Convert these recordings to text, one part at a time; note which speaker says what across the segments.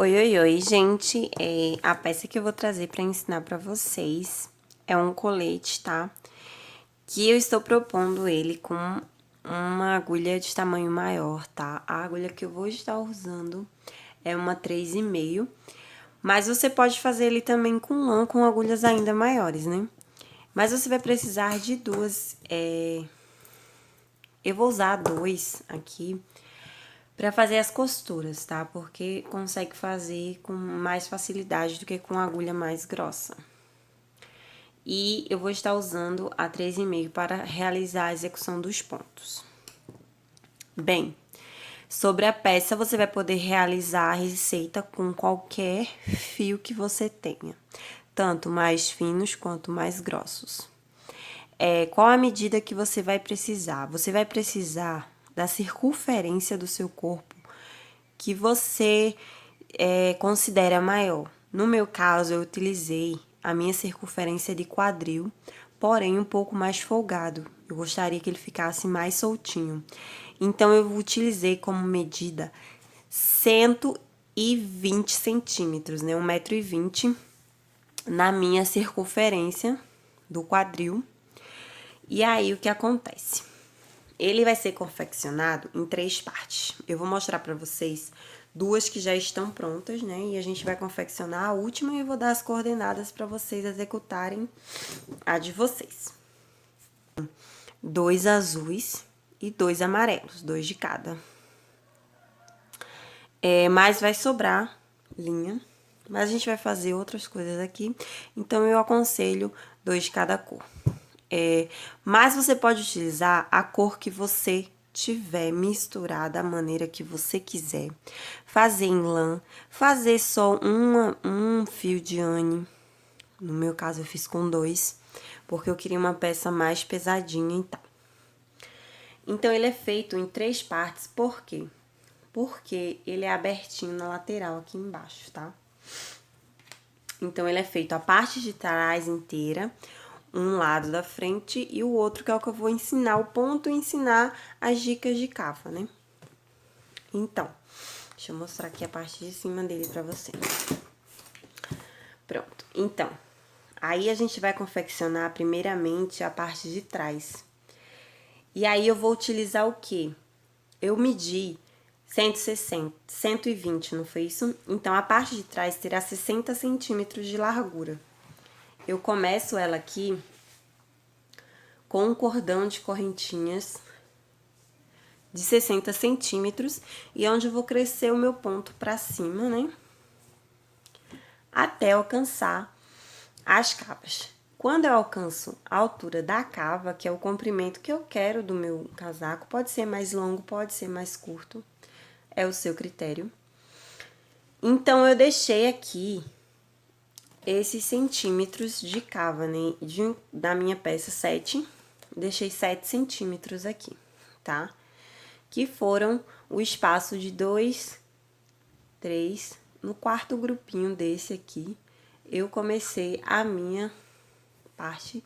Speaker 1: Oi, oi, oi, gente. A peça que eu vou trazer para ensinar para vocês é um colete, tá? Que eu estou propondo ele com uma agulha de tamanho maior, tá? A agulha que eu vou estar usando é uma 3,5, mas você pode fazer ele também com lã, com agulhas ainda maiores, né? Mas você vai precisar de duas, eu vou usar dois aqui para fazer as costuras, tá? Porque consegue fazer com mais facilidade do que com agulha mais grossa. E eu vou estar usando a 3,5 para realizar a execução dos pontos. Bem, sobre a peça, você vai poder realizar a receita com qualquer fio que você tenha, tanto mais finos quanto mais grossos. Qual a medida que você vai precisar? Você vai precisar da circunferência do seu corpo que você considera maior. No meu caso, eu utilizei a minha circunferência de quadril, porém um pouco mais folgado. Eu gostaria que ele ficasse mais soltinho. Então, eu utilizei como medida 120 centímetros, né? 1,20 m na minha circunferência do quadril. E aí, o que acontece? Ele vai ser confeccionado em 3 partes. Eu vou mostrar pra vocês duas que já estão prontas, né? E a gente vai confeccionar a última e eu vou dar as coordenadas pra vocês executarem a de vocês. 2 azuis e 2 amarelos, 2 de cada. Mas vai sobrar linha, mas a gente vai fazer outras coisas aqui, então eu aconselho 2 de cada cor. Mas você pode utilizar a cor que você tiver, misturar da maneira que você quiser. Fazer em lã, fazer só um fio de ane. No meu caso, eu fiz com 2, porque eu queria uma peça mais pesadinha e tal. Então, ele é feito em 3 partes, por quê? Porque ele é abertinho na lateral aqui embaixo, tá? Então, ele é feito a parte de trás inteira, um lado da frente e o outro, que é o que eu vou ensinar o ponto e ensinar as dicas de cava, né? Então, deixa eu mostrar aqui a parte de cima dele pra vocês. Pronto. Então, aí a gente vai confeccionar primeiramente a parte de trás. E aí eu vou utilizar o quê? Eu medi 160, 120, não foi isso? Então, a parte de trás terá 60 centímetros de largura. Eu começo ela aqui com um cordão de correntinhas de 60 centímetros e onde eu vou crescer o meu ponto pra cima, né? Até alcançar as cavas. Quando eu alcanço a altura da cava, que é o comprimento que eu quero do meu casaco, pode ser mais longo, pode ser mais curto, é o seu critério. Então, eu deixei aqui esses centímetros de cava, né? Da minha peça 7, deixei 7 centímetros aqui, tá? Que foram o espaço de 2, 3, no quarto grupinho desse aqui, eu comecei a minha parte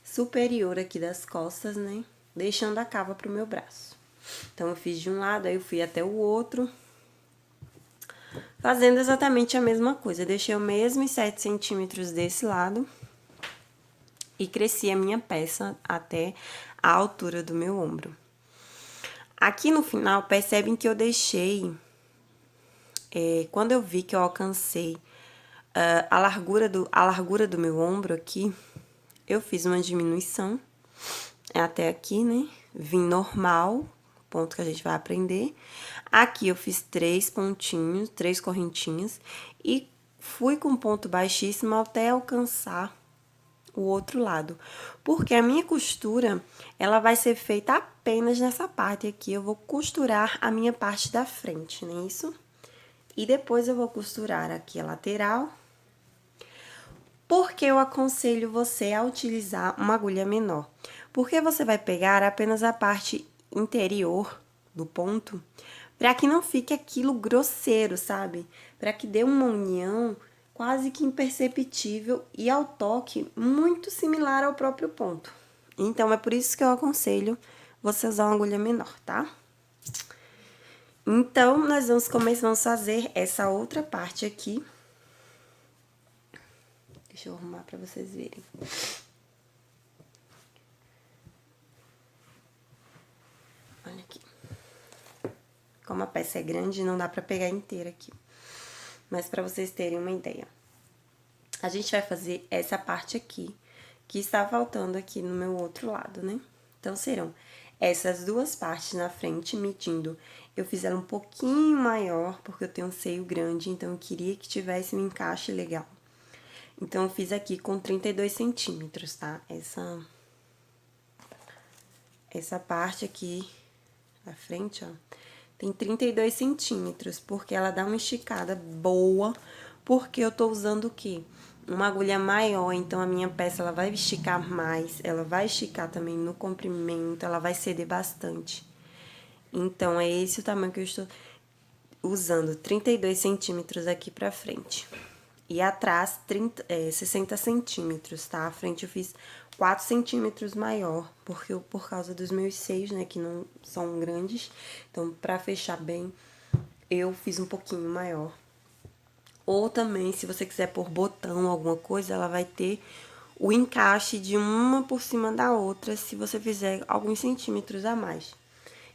Speaker 1: superior aqui das costas, né? Deixando a cava pro meu braço. Então, eu fiz de um lado, aí eu fui até o outro, fazendo exatamente a mesma coisa. Deixei o mesmo 7 centímetros desse lado e cresci a minha peça até a altura do meu ombro. Aqui no final, percebem que eu deixei, quando eu vi que eu alcancei a largura do meu ombro aqui, eu fiz uma diminuição até aqui, né? Vim normal, ponto que a gente vai aprender. Aqui eu fiz 3 pontinhos, 3 correntinhas e fui com ponto baixíssimo até alcançar o outro lado. Porque a minha costura, ela vai ser feita apenas nessa parte aqui. Eu vou costurar a minha parte da frente, não é isso? E depois eu vou costurar aqui a lateral. Por que eu aconselho você a utilizar uma agulha menor? Porque você vai pegar apenas a parte interior do ponto, para que não fique aquilo grosseiro, sabe? Para que dê uma união quase que imperceptível e ao toque muito similar ao próprio ponto. Então, é por isso que eu aconselho você usar uma agulha menor, tá? Então, nós vamos a fazer essa outra parte aqui. Deixa eu arrumar pra vocês verem. Olha aqui. Como a peça é grande, não dá pra pegar inteira aqui. Mas pra vocês terem uma ideia. A gente vai fazer essa parte aqui, que está faltando aqui no meu outro lado, né? Então, serão essas duas partes na frente, medindo. Eu fiz ela um pouquinho maior, porque eu tenho um seio grande, então eu queria que tivesse um encaixe legal. Então, eu fiz aqui com 32 centímetros, tá? Essa parte aqui da frente, ó, tem 32 centímetros, porque ela dá uma esticada boa, porque eu tô usando o quê? Uma agulha maior, então a minha peça, ela vai esticar mais, ela vai esticar também no comprimento, ela vai ceder bastante. Então, é esse o tamanho que eu estou usando, 32 centímetros aqui pra frente. E atrás, 60 centímetros, tá? A frente eu fiz 4 centímetros maior, porque por causa dos meus seios, né, que não são grandes. Então, pra fechar bem, eu fiz um pouquinho maior. Ou também, se você quiser pôr botão, alguma coisa, ela vai ter o encaixe de uma por cima da outra, se você fizer alguns centímetros a mais.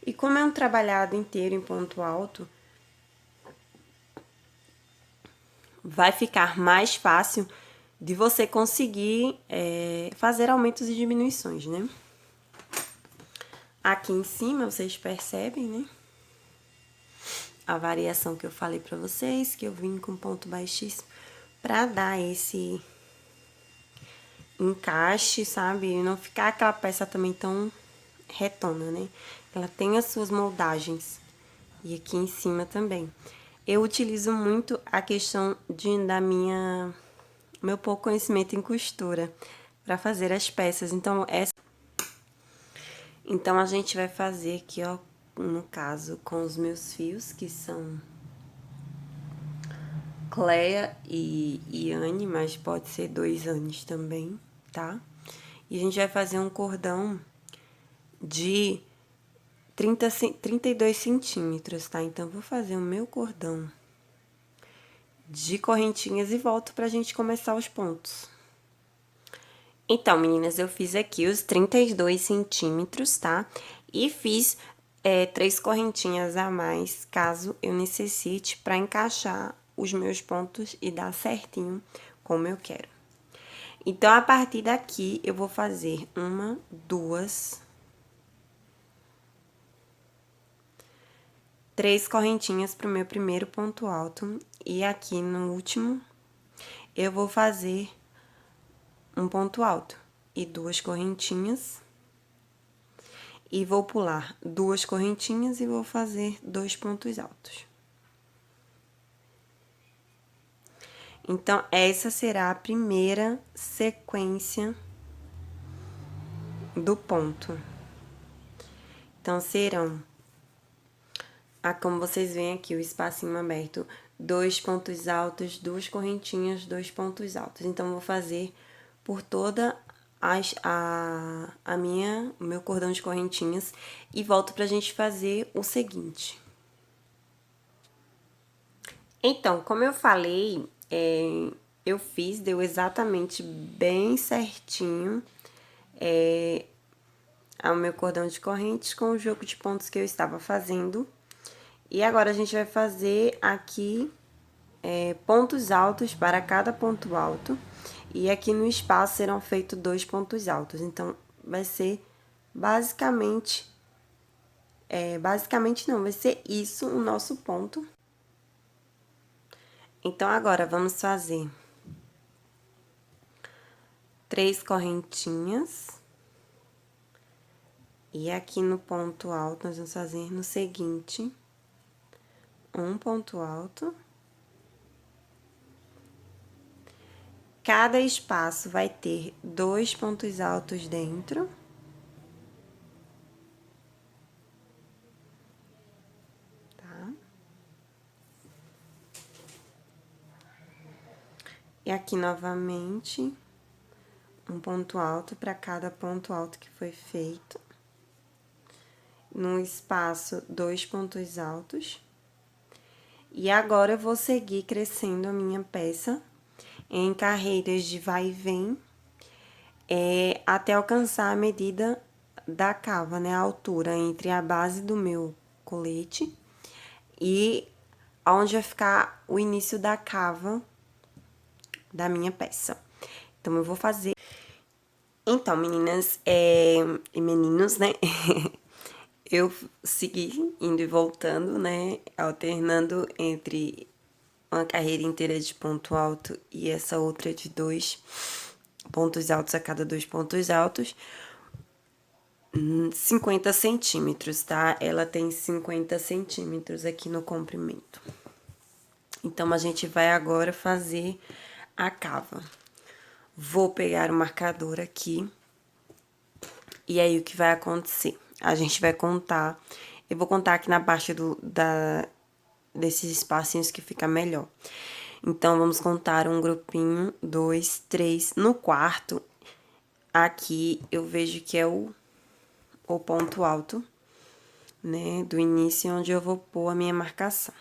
Speaker 1: E como é um trabalhado inteiro em ponto alto, vai ficar mais fácil de você conseguir fazer aumentos e diminuições, né? Aqui em cima, vocês percebem, né? A variação que eu falei pra vocês, que eu vim com ponto baixíssimo, pra dar esse encaixe, sabe? E não ficar aquela peça também tão retona, né? Ela tem as suas moldagens. E aqui em cima também. Eu utilizo muito a questão meu pouco conhecimento em costura para fazer as peças. Então, a gente vai fazer aqui, ó, no caso, com os meus fios, que são Cleia e Iane, mas pode ser 2 Anes também, tá? E a gente vai fazer um cordão de 32 centímetros, tá? Então, vou fazer o meu cordão de correntinhas e volto pra gente começar os pontos. Então, meninas, eu fiz aqui os 32 centímetros, tá? E fiz 3 correntinhas a mais, caso eu necessite, pra encaixar os meus pontos e dar certinho como eu quero. Então, a partir daqui, eu vou fazer 1, 2, 3 correntinhas pro meu primeiro ponto alto. E aqui no último, eu vou fazer um ponto alto e 2 correntinhas. E vou pular 2 correntinhas e vou fazer 2 pontos altos. Então, essa será a primeira sequência do ponto. Então, serão, como vocês veem aqui, o espacinho aberto, 2 pontos altos, 2 correntinhas, 2 pontos altos. Então, eu vou fazer por toda o meu cordão de correntinhas e volto pra gente fazer o seguinte. Então, como eu falei, eu fiz, deu exatamente bem certinho o meu cordão de correntes com o jogo de pontos que eu estava fazendo. E agora, a gente vai fazer aqui pontos altos para cada ponto alto. E aqui no espaço serão feitos 2 pontos altos. Então, vai ser basicamente não, vai ser isso o nosso ponto. Então, agora, vamos fazer 3 correntinhas. E aqui no ponto alto, nós vamos fazer no seguinte, um ponto alto. Cada espaço vai ter 2 pontos altos dentro. Tá? E aqui, novamente, um ponto alto para cada ponto alto que foi feito. No espaço, 2 pontos altos. E agora, eu vou seguir crescendo a minha peça em carreiras de vai e vem, até alcançar a medida da cava, né? A altura entre a base do meu colete e onde vai ficar o início da cava da minha peça. Então, eu vou fazer... Então, meninas e meninos, né? Eu segui indo e voltando, né? Alternando entre uma carreira inteira de ponto alto e essa outra de 2 pontos altos a cada 2 pontos altos. 50 centímetros, tá? Ela tem 50 centímetros aqui no comprimento. Então, a gente vai agora fazer a cava. Vou pegar o marcador aqui. E aí, o que vai acontecer? A gente vai contar... Eu vou contar aqui na parte desses espacinhos que fica melhor. Então, vamos contar um grupinho, 2, 3. No quarto, aqui, eu vejo que é o ponto alto, né? Do início, onde eu vou pôr a minha marcação.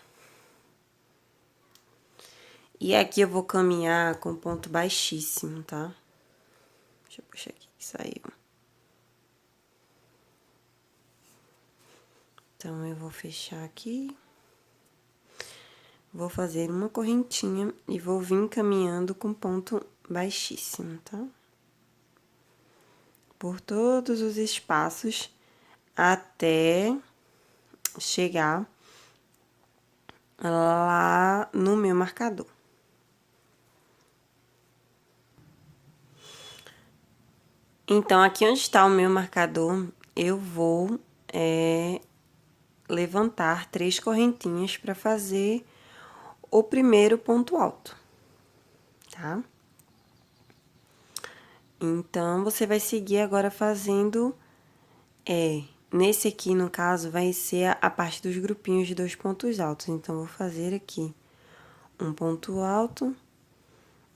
Speaker 1: E aqui eu vou caminhar com ponto baixíssimo, tá? Deixa eu puxar aqui, que saiu. Então, eu vou fechar aqui. Vou fazer uma correntinha e vou vir caminhando com ponto baixíssimo, tá? Por todos os espaços até chegar lá no meu marcador. Então, aqui onde está o meu marcador, eu vou levantar 3 correntinhas para fazer o primeiro ponto alto, tá? Então, você vai seguir agora fazendo, nesse aqui, no caso, vai ser a parte dos grupinhos de 2 pontos altos. Então, vou fazer aqui um ponto alto,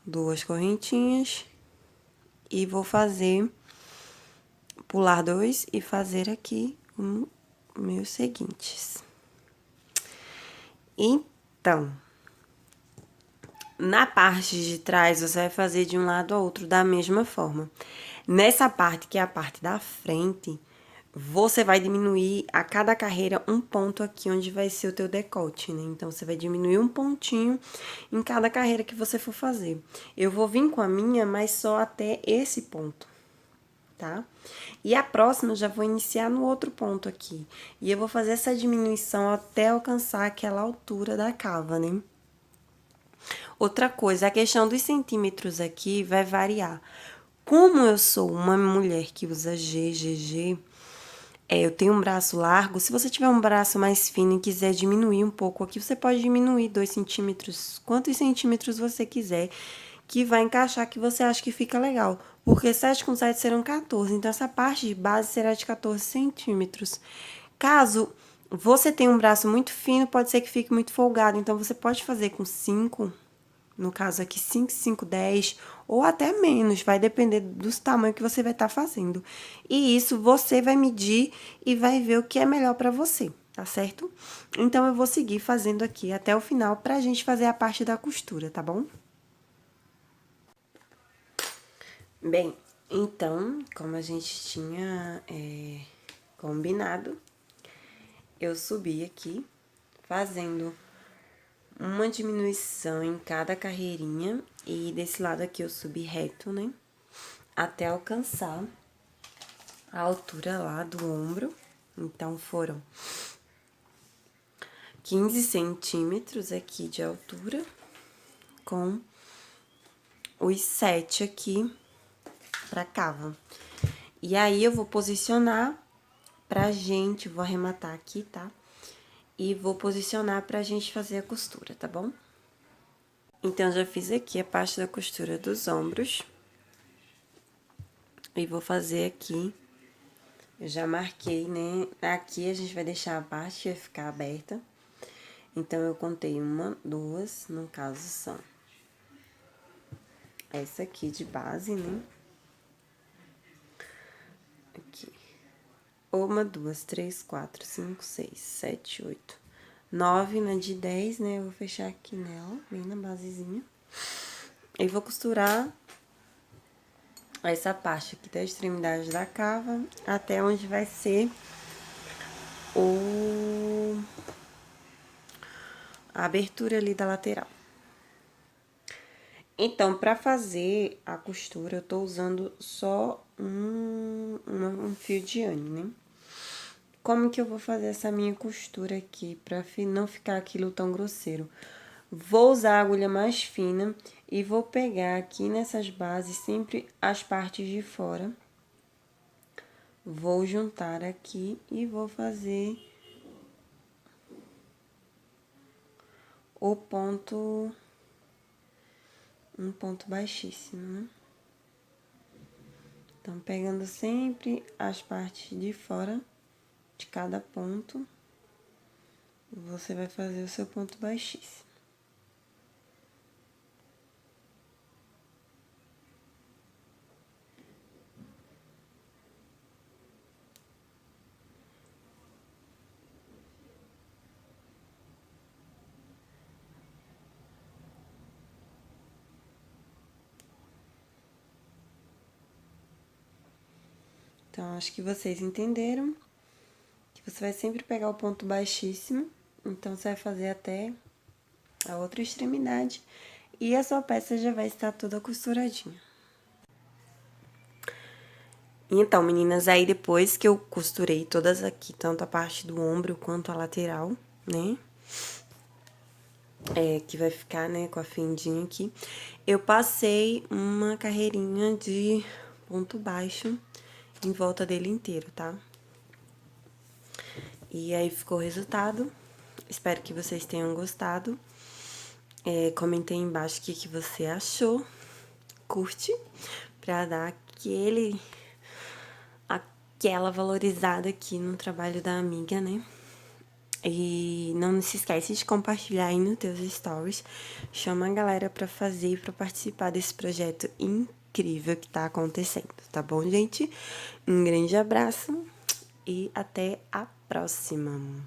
Speaker 1: 2 correntinhas, e vou fazer, pular 2 e fazer aqui meus seguintes. Então, na parte de trás, você vai fazer de um lado ao outro da mesma forma. Nessa parte, que é a parte da frente, você vai diminuir a cada carreira um ponto aqui onde vai ser o teu decote, né? Então, você vai diminuir um pontinho em cada carreira que você for fazer. Eu vou vir com a minha, mas só até esse ponto, tá? E a próxima eu já vou iniciar no outro ponto aqui. E eu vou fazer essa diminuição até alcançar aquela altura da cava, né? Outra coisa, a questão dos centímetros aqui vai variar. Como eu sou uma mulher que usa GGG, eu tenho um braço largo. Se você tiver um braço mais fino e quiser diminuir um pouco aqui, você pode diminuir 2 centímetros, quantos centímetros você quiser, que vai encaixar, que você acha que fica legal. Porque 7 com 7 serão 14, então essa parte de base será de 14 centímetros. Caso você tenha um braço muito fino, pode ser que fique muito folgado, então você pode fazer com 5, no caso aqui 5, 5, 10 ou até menos, vai depender dos tamanhos que você vai estar fazendo. E isso você vai medir e vai ver o que é melhor para você, tá certo? Então, eu vou seguir fazendo aqui até o final pra gente fazer a parte da costura, tá bom? Bem, então, como a gente tinha combinado, eu subi aqui fazendo uma diminuição em cada carreirinha e desse lado aqui eu subi reto, né? Até alcançar a altura lá do ombro. Então, foram 15 centímetros aqui de altura, com os 7 aqui pra cava. E aí, eu vou posicionar pra gente, vou arrematar aqui, tá? E vou posicionar pra gente fazer a costura, tá bom? Então, já fiz aqui a parte da costura dos ombros. E vou fazer aqui, eu já marquei, né? Aqui a gente vai deixar a parte que vai ficar aberta. Então, eu contei 1, 2, no caso são essa aqui de base, né? Aqui. 1, 2, 3, 4, 5, 6, 7, 8, 9 na de 10, né? Eu vou fechar aqui nela, bem na basezinha. E vou costurar essa parte aqui da extremidade da cava até onde vai ser a abertura ali da lateral. Então, pra fazer a costura, eu tô usando só um fio de ane, né? Como que eu vou fazer essa minha costura aqui pra não ficar aquilo tão grosseiro? Vou usar a agulha mais fina e vou pegar aqui nessas bases sempre as partes de fora. Vou juntar aqui e vou fazer o ponto, um ponto baixíssimo, né? Então, pegando sempre as partes de fora de cada ponto, você vai fazer o seu ponto baixíssimo. Então, acho que vocês entenderam que você vai sempre pegar o ponto baixíssimo, então você vai fazer até a outra extremidade e a sua peça já vai estar toda costuradinha. Então, meninas, aí depois que eu costurei todas aqui, tanto a parte do ombro quanto a lateral, né? Que vai ficar, né, com a fendinha aqui. Eu passei uma carreirinha de ponto baixo em volta dele inteiro, tá? E aí ficou o resultado. Espero que vocês tenham gostado. Comentei aí embaixo o que você achou. Curte, pra dar aquela valorizada aqui no trabalho da amiga, né? E não se esquece de compartilhar aí nos teus stories. Chama a galera pra fazer, pra participar desse projeto incrível que tá acontecendo, tá bom, gente? Um grande abraço e até a próxima.